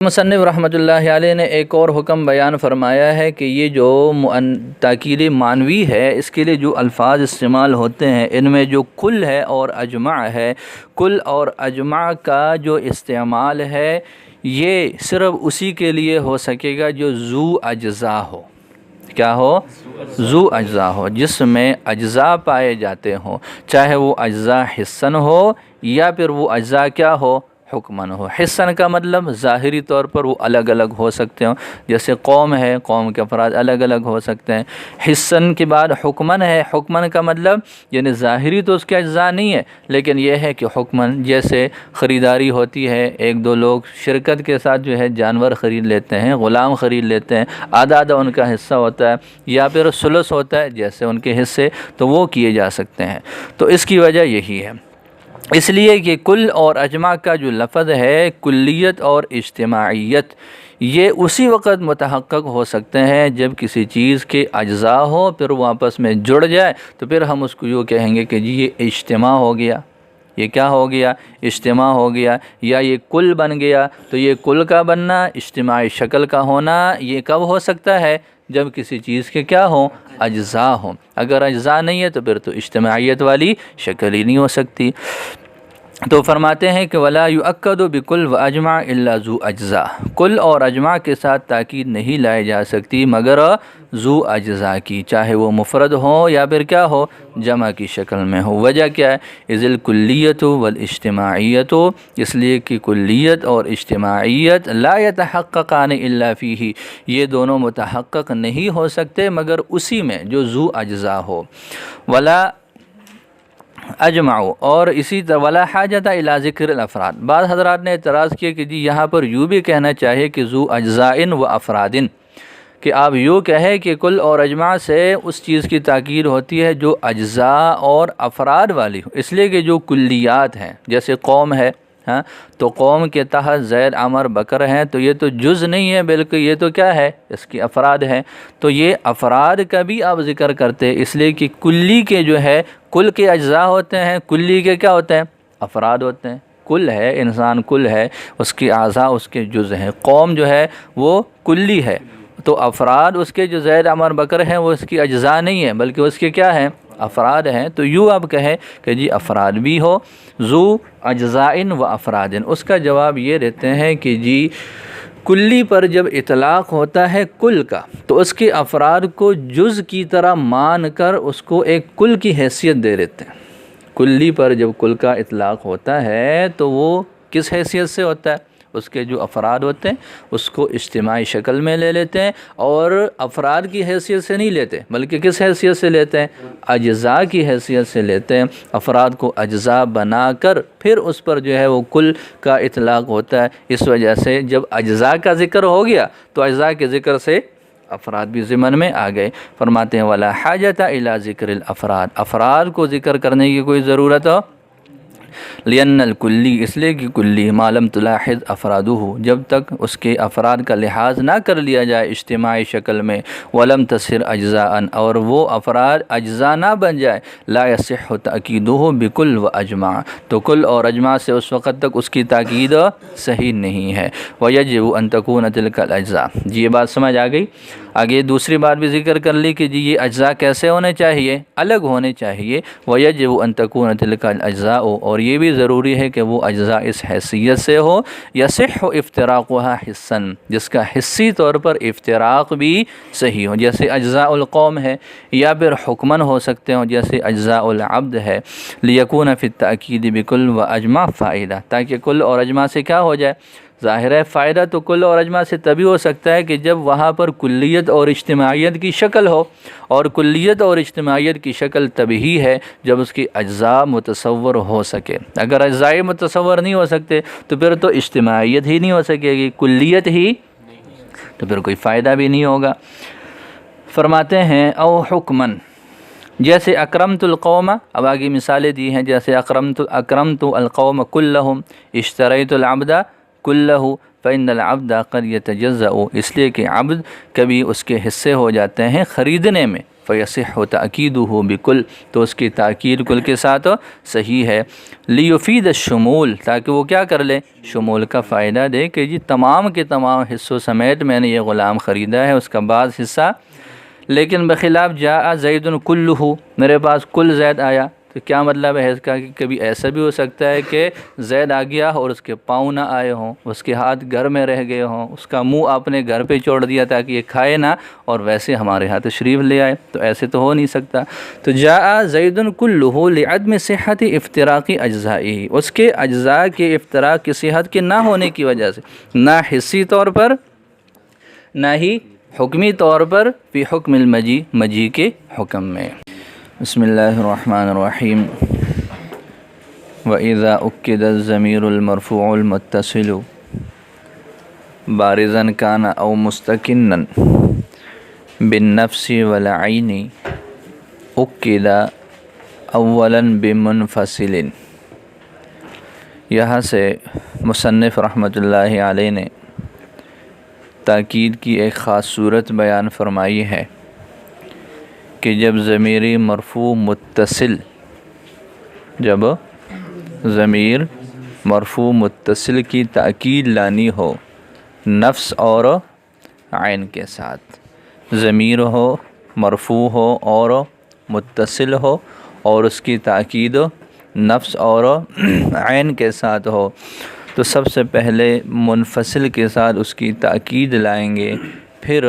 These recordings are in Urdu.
مصنف رحمۃ اللہ علیہ نے ایک اور حکم بیان فرمایا ہے کہ یہ جو تاکید معنوی ہے اس کے لیے جو الفاظ استعمال ہوتے ہیں ان میں جو کل ہے اور اجمع ہے، کل اور اجمع کا جو استعمال ہے یہ صرف اسی کے لیے ہو سکے گا جو ذو اجزاء ہو۔ کیا ہو؟ ذو اجزاء ہو، جس میں اجزاء پائے جاتے ہوں، چاہے وہ اجزاء حسن ہو یا پھر وہ اجزاء کیا ہو؟ حکمن ہو۔ حسن کا مطلب ظاہری طور پر وہ الگ الگ ہو سکتے ہوں، جیسے قوم ہے، قوم کے افراد الگ الگ ہو سکتے ہیں۔ حسن کے بعد حکمن ہے، حکمن کا مطلب یعنی ظاہری تو اس کے اجزاء نہیں ہے لیکن یہ ہے کہ حکمن، جیسے خریداری ہوتی ہے، ایک دو لوگ شرکت کے ساتھ جو ہے جانور خرید لیتے ہیں، غلام خرید لیتے ہیں، آدھا آدھا ان کا حصہ ہوتا ہے یا پھر ثلث ہوتا ہے جیسے ان کے حصے، تو وہ کیے جا سکتے ہیں۔ تو اس کی وجہ یہی ہے، اس لیے کہ کل اور اجمع کا جو لفظ ہے کلیت اور اجتماعیت یہ اسی وقت متحقق ہو سکتے ہیں جب کسی چیز کے اجزاء ہو پھر وہ آپس میں جڑ جائے، تو پھر ہم اس کو یوں کہیں گے کہ جی یہ اجتماع ہو گیا، یہ کیا ہو گیا؟ اجتماع ہو گیا، یا یہ کل بن گیا۔ تو یہ کل کا بننا، اجتماعی شکل کا ہونا، یہ کب ہو سکتا ہے؟ جب کسی چیز کے کیا ہوں؟ اجزاء ہوں۔ اگر اجزاء نہیں ہے تو پھر تو اجتماعیت والی شکل ہی نہیں ہو سکتی۔ تو فرماتے ہیں کہ ولا یؤکد بکل و اجمع الا ذو اجزاء، کل اور اجمع کے ساتھ تاکید نہیں لائی جا سکتی مگر ذو اجزاء کی، چاہے وہ مفرد ہو یا پھر کیا ہو؟ جمع کی شکل میں ہو۔ وجہ کیا ہے؟ اذ الکلیت والاجتماعیت، اس لیے کہ کلیت اور اجتماعیت لا یتحققان الا فیہ، یہ دونوں متحقق نہیں ہو سکتے مگر اسی میں جو ذو اجزاء ہو۔ ولا اجمعوا، اور اسی طرح ولا حاجت الی ذکر الافراد، بعض حضرات نے اعتراض کیا کہ جی یہاں پر یوں بھی کہنا چاہیے کہ ذو اجزاء و افراد، کہ آپ یوں کہیں کہ کل اور اجماع سے اس چیز کی تاکید ہوتی ہے جو اجزاء اور افراد والی ہو، اس لیے کہ جو کلیات ہیں جیسے قوم ہے، ہاں، تو قوم کے تحت زید عمر بکر ہیں، تو یہ تو جز نہیں ہے بلکہ یہ تو کیا ہے؟ اس کی افراد ہیں۔ تو یہ افراد کا بھی آپ ذکر کرتے ہیں، اس لیے کہ کلی کے جو ہے کل کے اجزاء ہوتے ہیں، کلی کے کیا ہوتے ہیں؟ افراد ہوتے ہیں۔ کل ہے، انسان کل ہے، اس کی اعضاء اس کے جز ہیں۔ قوم جو ہے وہ کلی ہے، تو افراد اس کے جو زید عمر بکر ہیں وہ اس کی اجزاء نہیں ہیں بلکہ اس کے کیا ہیں؟ افراد ہیں۔ تو یوں آپ کہیں کہ جی افراد بھی ہو، ذو اجزاء و افراد، اس کا جواب یہ دیتے ہیں کہ جی کلی پر جب اطلاق ہوتا ہے کل کا تو اس کے افراد کو جز کی طرح مان کر اس کو ایک کل کی حیثیت دے دیتے ہیں۔ کلی پر جب کل کا اطلاق ہوتا ہے تو وہ کس حیثیت سے ہوتا ہے؟ اس کے جو افراد ہوتے ہیں اس کو اجتماعی شکل میں لے لیتے ہیں، اور افراد کی حیثیت سے نہیں لیتے بلکہ کس حیثیت سے لیتے ہیں؟ اجزاء کی حیثیت سے لیتے ہیں۔ افراد کو اجزاء بنا کر پھر اس پر جو ہے وہ کل کا اطلاق ہوتا ہے۔ اس وجہ سے جب اجزاء کا ذکر ہو گیا تو اجزاء کے ذکر سے افراد بھی ضمن میں آ گئے۔ فرماتے ہیں ولا حاجت الی ذکر الافراد، افراد کو ذکر کرنے کی کوئی ضرورت ہو، لأن الکلی، اس لیے کہ کلی ما لم تلاحظ افرادہ، جب تک اس کے افراد کا لحاظ نہ کر لیا جائے اجتماعی شکل میں، ولم تصر اجزاء، اور وہ افراد اجزاء نہ بن جائے، لا یصح تأکیدہ بکل و اجماع، تو کل اور اجماع سے اس وقت تک اس کی تاکید صحیح نہیں ہے۔ ویجب ان تکون تلک الاجزاء، جی یہ بات سمجھ آ گئی؟ آگے دوسری بات بھی ذکر کر لی کہ جی یہ اجزاء کیسے ہونے چاہیے؟ الگ ہونے چاہیے۔ ویجب ان تکون تلک الاجزاء، اور یہ بھی ضروری ہے کہ وہ اجزاء اس حیثیت سے ہو یصح افتراقها حسا، جس کا حصی طور پر افتراق بھی صحیح ہو، جیسے اجزاء القوم ہے، یا پھر حکمن ہو سکتے ہوں جیسے اجزاء العبد ہے۔ لیکون فی التأکید بکل و اجماع فائدہ، تاکہ کل اور اجماع سے کیا ہو جائے؟ ظاہر ہے فائدہ تو کل اور اجماع سے تبھی ہو سکتا ہے کہ جب وہاں پر کلیت اور اجتماعیت کی شکل ہو، اور کلیت اور اجتماعیت کی شکل تبھی ہے جب اس کی اجزاء متصور ہو سکے۔ اگر اجزاء متصور نہیں ہو سکتے تو پھر تو اجتماعیت ہی نہیں ہو سکے گی، کلیت ہی، تو پھر کوئی فائدہ بھی نہیں ہوگا۔ فرماتے ہیں او حکمن، جیسے اکرمت القوم، اب آگے مثالیں دی ہیں، جیسے اکرمت القوم کلہم، اشتریت العبد کلہ فإن العبد قد يتجزأ، اس لیے کہ عبد کبھی اس کے حصے ہو جاتے ہیں خریدنے میں، فیصح تأکیدہ بکل، تو اس کی تاکید کل کے ساتھ صحیح ہے۔ لیفید الشمول، تاکہ وہ کیا کر لے، شمول کا فائدہ دے کہ جی تمام کے تمام حصوں سمیت میں نے یہ غلام خریدا ہے، اس کا بعض حصہ۔ لیکن بخلاف جاء زید کلہ، میرے پاس کل زید آیا، تو کیا مطلب ہے اس کا کہ کبھی ایسا بھی ہو سکتا ہے کہ زید آ گیا اور اس کے پاؤں نہ آئے ہوں، اس کے ہاتھ گھر میں رہ گئے ہوں، اس کا منہ آپ نے گھر پہ چھوڑ دیا تاکہ یہ کھائے نہ، اور ویسے ہمارے ہاں تشریف لے آئے، تو ایسے تو ہو نہیں سکتا۔ تو جاء زید کلہ لعدم صحت افتراق اجزائہ، اس کے اجزاء کے افتراق کی صحت کے نہ ہونے کی وجہ سے، نہ حصی طور پر نہ ہی حکمی طور پر، فی حکم المجی، مجی کے حکم میں۔ بسم اللہ الرحمن الرحیم۔ وَإِذَا أُكِّدَ الضَّمِيرُ الْمَرْفُوعُ الْمُتَّصِلُ بارزاً كان أو مستقناً بالنفس والعين أُكِّدَ أولاً بمنفصل۔ یہاں سے مصنف رحمۃ اللہ علیہ نے تاکید کی ایک خاص صورت بیان فرمائی ہے کہ جب ضمیر مرفوع متصل، جب ضمیر مرفوع متصل کی تاکید لانی ہو نفس اور عین کے ساتھ، ضمیر ہو، مرفوع ہو اور متصل ہو، اور اس کی تاکید نفس اور عین کے ساتھ ہو، تو سب سے پہلے منفصل کے ساتھ اس کی تاکید لائیں گے، پھر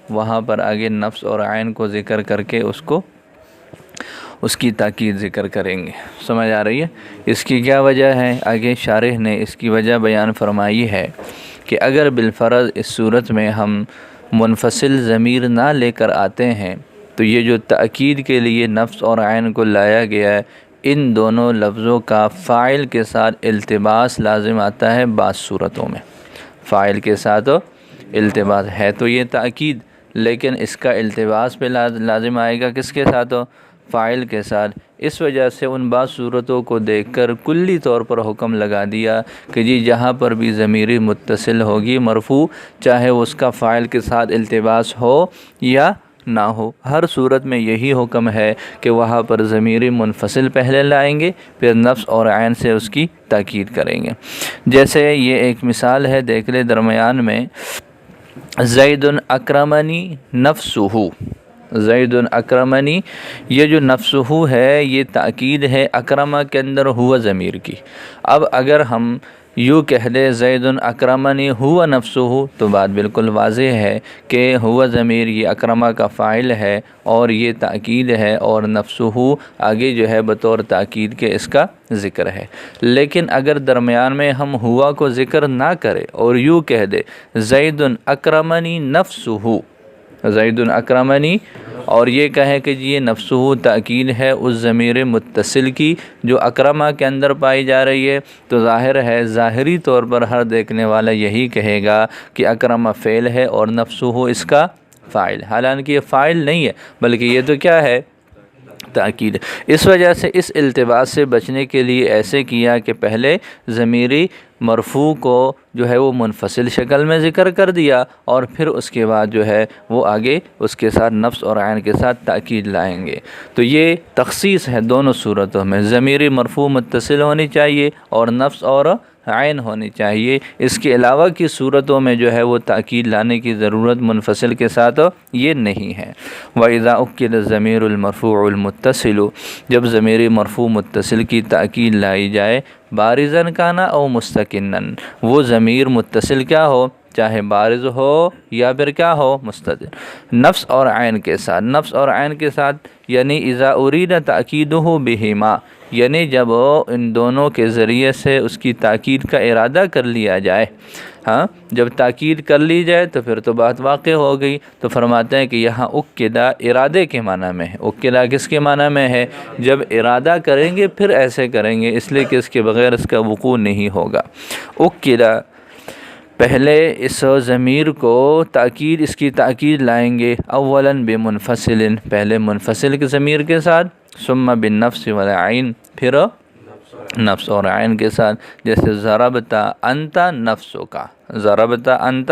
وہاں پر آگے نفس اور عین کو ذکر کر کے اس کی تاکید ذکر کریں گے۔ سمجھ آ رہی ہے؟ اس کی کیا وجہ ہے؟ آگے شارح نے اس کی وجہ بیان فرمائی ہے کہ اگر بالفرض اس صورت میں ہم منفصل ضمیر نہ لے کر آتے ہیں تو یہ جو تاکید کے لیے نفس اور عین کو لایا گیا ہے، ان دونوں لفظوں کا فاعل کے ساتھ التباس لازم آتا ہے بعض صورتوں میں۔ فاعل کے ساتھ التباس ہے تو یہ تاکید، لیکن اس کا التباس پہ لازم آئے گا کس کے ساتھ؟ فاعل کے ساتھ۔ اس وجہ سے ان بعض صورتوں کو دیکھ کر کلی طور پر حکم لگا دیا کہ جی جہاں پر بھی ضمیر متصل ہوگی مرفوع، چاہے اس کا فاعل کے ساتھ التباس ہو یا نہ ہو، ہر صورت میں یہی حکم ہے کہ وہاں پر ضمیر منفصل پہلے لائیں گے، پھر نفس اور عین سے اس کی تاکید کریں گے۔ جیسے یہ ایک مثال ہے، دیکھ لے درمیان میں، زید اکرمنی نفسہ، زید اکرمنی، یہ جو نفسہ ہے یہ تاکید ہے اکرمہ کے اندر ہوا ضمیر کی۔ اب اگر ہم یوں کہہ دے زید اکرمنی ہوا نفسہ، تو بات بالکل واضح ہے کہ ہوا ضمیر یہ اکرمہ کا فاعل ہے اور یہ تاکید ہے، اور نفسہ آگے جو ہے بطور تاکید کے اس کا ذکر ہے۔ لیکن اگر درمیان میں ہم ہوا کو ذکر نہ کرے اور یوں کہہ دے زید اکرمنی نفسہ، زید اکرمنی، اور یہ کہیں کہ جی یہ نفسہ تاکید ہے اس ضمیر متصل کی جو اکرمہ کے اندر پائی جا رہی ہے، تو ظاہر ہے ظاہری طور پر ہر دیکھنے والا یہی کہے گا کہ اکرمہ فعل ہے اور نفسہ اس کا فاعل، حالانکہ یہ فاعل نہیں ہے بلکہ یہ تو کیا ہے؟ تاکید۔ اس وجہ سے اس التباس سے بچنے کے لیے ایسے کیا کہ پہلے ضمیری مرفوع کو جو ہے وہ منفصل شکل میں ذکر کر دیا، اور پھر اس کے بعد جو ہے وہ آگے اس کے ساتھ نفس اور عین کے ساتھ تاکید لائیں گے۔ تو یہ تخصیص ہے دونوں صورتوں میں، ضمیری مرفوع متصل ہونی چاہیے اور نفس اور عین ہونی چاہیے۔ اس کے علاوہ کی صورتوں میں جو ہے وہ تاکید لانے کی ضرورت منفصل کے ساتھ یہ نہیں ہے۔ وَإِذَا أُكِّدَ الضَّمِيرُ الْمَرْفُوعُ الْمُتَّصِلُ، جب ضمیر مرفوع متصل کی تاکید لائی جائے، بارزاً کان او مستقناً، وہ ضمیر متصل کیا ہو، چاہے بارز ہو یا پھر کیا ہو، مستتر، نفس اور عین کے ساتھ، نفس اور عین کے ساتھ، یعنی اذا ارید تاکیدہ بہما، یعنی جب ان دونوں کے ذریعے سے اس کی تاکید کا ارادہ کر لیا جائے۔ ہاں، جب تاکید کر لی جائے تو پھر تو بات واقع ہو گئی۔ تو فرماتے ہیں کہ یہاں اکدا ارادے کے معنی میں ہے۔ اکدا کس کے معنی میں ہے؟ جب ارادہ کریں گے پھر ایسے کریں گے، اس لیے کہ اس کے بغیر اس کا وقوع نہیں ہوگا۔ اکدا، پہلے اس ضمیر کو تاکید، اس کی تاکید لائیں گے اولاً بمنفصل، پہلے منفصل کے ضمیر کے ساتھ، ثم بالنفس والعین، پھر نفس اور عین کے ساتھ، جیسے ضربت انت نفسک، ضربت انت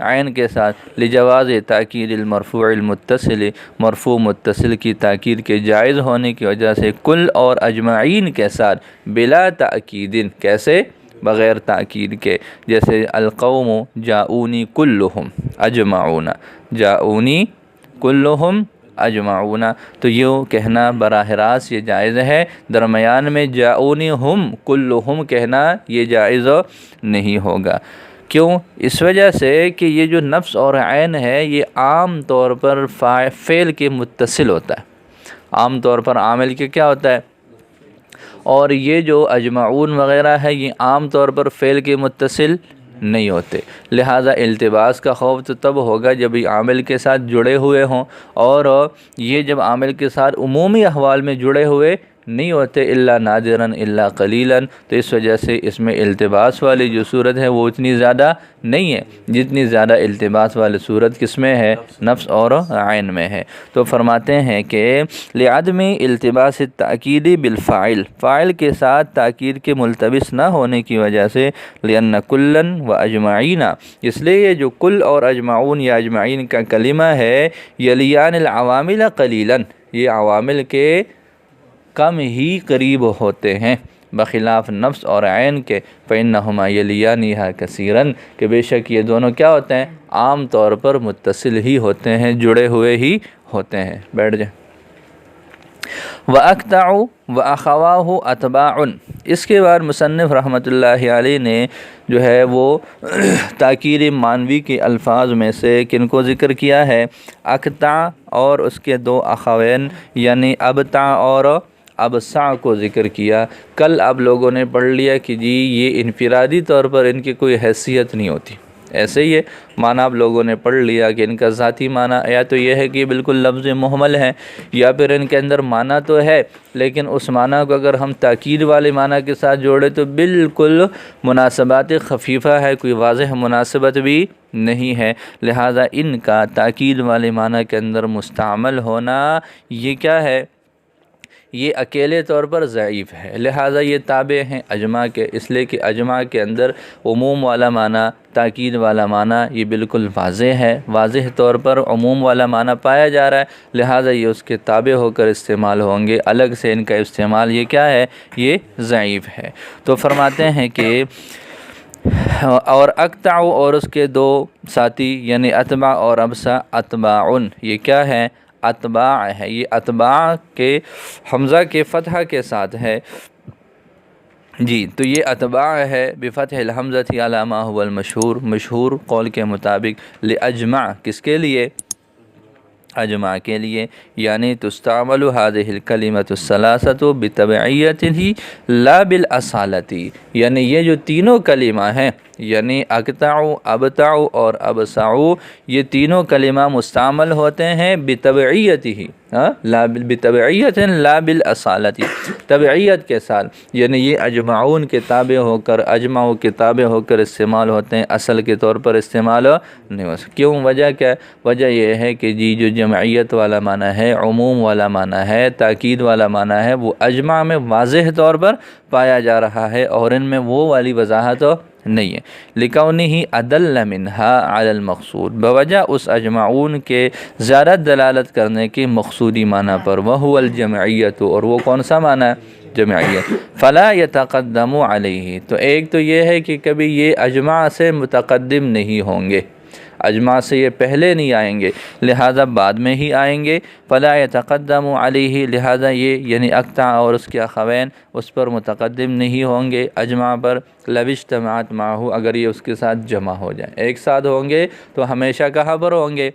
عین کے ساتھ لجواز تاکید المرفوع المتصل، مرفوع متصل کی تاکید کے جائز ہونے کی وجہ سے کل اور اجمعین کے ساتھ بلا تاکید، کیسے؟ بغیر تاکید کے، جیسے القوم جاؤنی کلہم اجمعون، جاؤنی کلہم اجمعون، تو یہ کہنا براہ راست یہ جائز ہے، درمیان میں جاؤنی ہم کلہم کہنا یہ جائز نہیں ہوگا۔ کیوں؟ اس وجہ سے کہ یہ جو نفس اور عین ہے یہ عام طور پر فعل کے متصل ہوتا ہے، عام طور پر عامل کے کیا ہوتا ہے، اور یہ جو اجمعون وغیرہ ہے یہ عام طور پر فعل کے متصل نہیں ہوتے، لہٰذا التباس کا خوف تو تب ہوگا جب یہ عامل کے ساتھ جڑے ہوئے ہوں، اور یہ جب عامل کے ساتھ عمومی احوال میں جڑے ہوئے نہیں ہوتے الا نادراً الا قلیلاً، تو اس وجہ سے اس میں التباس والی جو صورت ہے وہ اتنی زیادہ نہیں ہے جتنی زیادہ التباس والی صورت کس میں ہے؟ نفس اور عین میں ہے۔ تو فرماتے ہیں کہ لعدم التباس التأکید بالفاعل، فاعل کے ساتھ تاکید کے ملتبس نہ ہونے کی وجہ سے، لأن کلاً و اجمعین، اس لیے یہ جو کل اور اجمعون یا اجمعین کا کلمہ ہے، یلیان العوامل قلیلاً، یہ عوامل کے کم ہی قریب ہوتے ہیں، بخلاف نفس اور عین کے، فإنہما یلیانہا کثیراً، کہ بے شک یہ دونوں کیا ہوتے ہیں؟ عام طور پر متصل ہی ہوتے ہیں، جڑے ہوئے ہی ہوتے ہیں۔ بیٹھ جائیں۔ وَأَقْطَعُ وَأَخَوَاهُ أَتْبَاعٌ، اس کے بعد مصنف رحمۃ اللہ علیہ نے جو ہے وہ تاکید معنوی کے الفاظ میں سے کن کو ذکر کیا ہے؟ اقطع اور اس کے دو اخوین یعنی ابتع اور ابسع کو ذکر کیا۔ کل آپ لوگوں نے پڑھ لیا کہ جی یہ انفرادی طور پر ان کی کوئی حیثیت نہیں ہوتی، ایسے ہی ہے معنی آپ لوگوں نے پڑھ لیا کہ ان کا ذاتی معنی یا تو یہ ہے کہ بالکل لفظ محمل ہے، یا پھر ان کے اندر معنی تو ہے لیکن اس معنی کو اگر ہم تاکید والے معنی کے ساتھ جوڑے تو بالکل مناسبات خفیفہ ہے، کوئی واضح مناسبت بھی نہیں ہے، لہٰذا ان کا تاکید والے معنی کے اندر مستعمل ہونا یہ کیا ہے؟ یہ اکیلے طور پر ضعیف ہے، لہٰذا یہ تابع ہیں اجماع کے، اس لیے کہ اجماع کے اندر عموم والا معنی، تاکید والا معنی یہ بالکل واضح ہے، واضح طور پر عموم والا معنی پایا جا رہا ہے، لہٰذا یہ اس کے تابع ہو کر استعمال ہوں گے، الگ سے ان کا استعمال یہ کیا ہے؟ یہ ضعیف ہے۔ تو فرماتے ہیں کہ اور اقطع اور اس کے دو ساتھی یعنی اتباع اور ابسع، اتباعن یہ کیا ہے؟ اتباع ہے، یہ اتباع کے حمزہ کے فتحہ کے ساتھ ہے جی، تو یہ اتباع ہے بفتح الحمزۃ علی ما هو المشہور، مشہور قول کے مطابق، لاجمع کس کے لیے؟ اجماع کے لیے، یعنی تستعمل هذه الکلمۃ الثلاثۃ بتبعیتہ لا بالاصالۃ، یعنی یہ جو تینوں کلمہ ہیں یعنی اقطع، ابتع اور ابسع، یہ تینوں کلمہ مستعمل ہوتے ہیں بتبعیتہ، لا بتبعیت لا بالاصالۃ، تبعیت کے ساتھ، یعنی یہ اجمعون کے تابع ہو کر، اجمع کے تابع ہو کر استعمال ہوتے ہیں، اصل کے طور پر استعمال نہیں ہو سکتے۔ کیوں؟ وجہ کیا ہے؟ وجہ یہ ہے کہ جی جو جمعیت والا معنی ہے، عموم والا معنی ہے، تاکید والا معنی ہے، وہ اجمع میں واضح طور پر پایا جا رہا ہے اور ان میں وہ والی وضاحت نہیں ہے، لکونہ ادل منہا علی المقصود، بوجہ اس اجمعون کے زیادہ دلالت کرنے کے مقصودی معنی پر، وہو الجمعیت، اور وہ کون سا معنی ہے؟ جمعیت، فلا یتقدم علیہ، تو ایک تو یہ ہے کہ کبھی یہ اجماع سے متقدم نہیں ہوں گے، اجماع سے یہ پہلے نہیں آئیں گے، لہذا بعد میں ہی آئیں گے، فلا یتقدم علیہ، لہذا یہ یعنی اقطع اور اس کے اخوین اس پر متقدم نہیں ہوں گے اجماع پر، لو اجتمعت معہ، اگر یہ اس کے ساتھ جمع ہو جائیں، ایک ساتھ ہوں گے تو ہمیشہ کہاں پر ہوں گے؟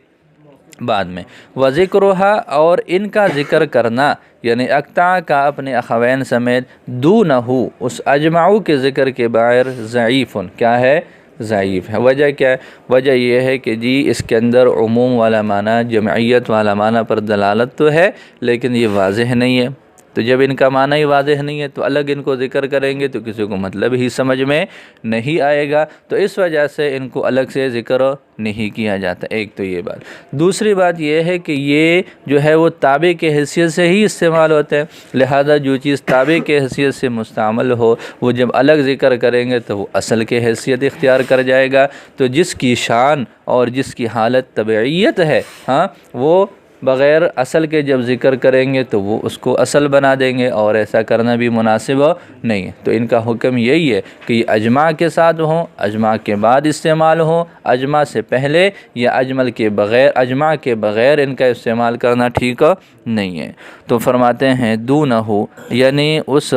بعد میں۔ وذکرھا، اور ان کا ذکر کرنا یعنی اقطع کا اپنے اخوین سمیت، دونہ اس اجمعو کے ذکر کے بغیر، ضعیف، کیا ہے؟ ضعیف ہے۔ وجہ کیا ہے؟ وجہ یہ ہے کہ جی اس کے اندر عموم والا معنی، جمعیت والا معنی پر دلالت تو ہے لیکن یہ واضح نہیں ہے، تو جب ان کا معنی ہی واضح نہیں ہے تو الگ ان کو ذکر کریں گے تو کسی کو مطلب ہی سمجھ میں نہیں آئے گا، تو اس وجہ سے ان کو الگ سے ذکر نہیں کیا جاتا۔ ایک تو یہ بات۔ دوسری بات یہ ہے کہ یہ جو ہے وہ تابع کے حیثیت سے ہی استعمال ہوتے ہیں، لہذا جو چیز تابع کے حیثیت سے مستعمل ہو وہ جب الگ ذکر کریں گے تو وہ اصل کے حیثیت اختیار کر جائے گا۔ تو جس کی شان اور جس کی حالت طبعیت ہے وہ بغیر اصل کے جب ذکر کریں گے تو وہ اس کو اصل بنا دیں گے، اور ایسا کرنا بھی مناسب نہیں ہے۔ تو ان کا حکم یہی ہے کہ یہ اجماع کے ساتھ ہوں، اجماع کے بعد استعمال ہوں، اجماع سے پہلے یا اجماع کے بغیر ان کا استعمال کرنا ٹھیک نہیں ہے۔ تو فرماتے ہیں دونہ، یعنی اس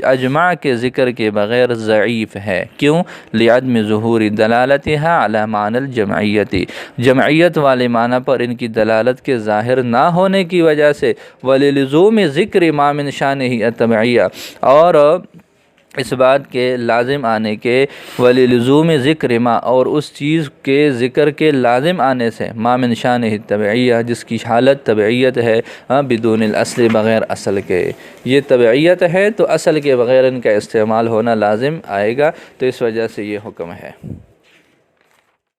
اجماع کے ذکر کے بغیر ضعیف ہے۔ کیوں؟ لعدم ظہور دلالتها علی معنی الجمعیت، جمعیت والے معنی پر ان کی دلالت کے ظاہر نہ ہونے کی وجہ سے، وللزوم ذکر ما من شانہ التبعیہ، اور اس بات کے لازم آنے کے، وللزوم ذکر ما، اور اس چیز کے ذکر کے لازم آنے سے، ما من شانہ التبعیہ، جس کی حالت طبعیت ہے، بدون الاصل، بغیر اصل کے۔ یہ طبعیت ہے تو اصل کے بغیر ان کا استعمال ہونا لازم آئے گا، تو اس وجہ سے یہ حکم ہے۔